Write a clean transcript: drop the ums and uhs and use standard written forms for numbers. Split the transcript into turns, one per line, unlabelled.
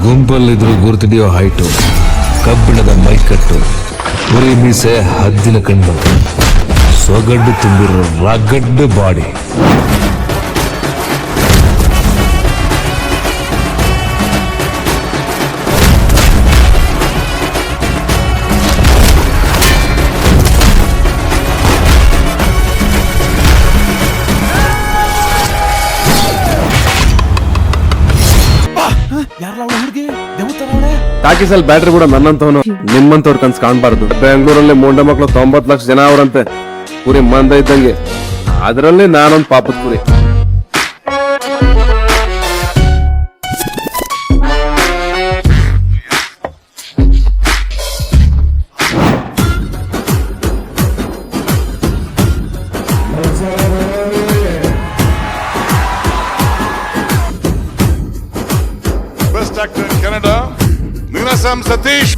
ಗುಂಪಲ್ಲಿದ್ರು ಗುರುತಿಡಿಯೋ height, ಕಬ್ಬಿಣದ ಮೈಕಟ್ಟು, ಉರಿ ಮೀಸೆ, ಹದ್ದಿನ ಕಣ್ಣು, ಸೊಗಡ್ಡು ತುಂಬಿರೋ ರಗಡ್ಡು ಬಾಡಿ.
ಟಾಕೀಸಲ್ಲಿ ಬ್ಯಾಟ್ರಿ ಕೂಡ ನನ್ನಂತವನು ನಿಮ್ಮಂತವ್ರ ಕನ್ಸ್ ಕಾಣ್ಬಾರ್ದು. ಬೆಂಗಳೂರಲ್ಲಿ ಮುಂಡ ಮಕ್ಳು 90 ಲಕ್ಷ ಜನ ಅವರಂತೆ, ಕುರಿ ಮಂದ ಇದ್ದಂಗೆ. ಅದರಲ್ಲಿ ನಾನೊಂದು ಪಾಪದ ಕುರಿ.
Best actor in Canada, Ninasam Satish.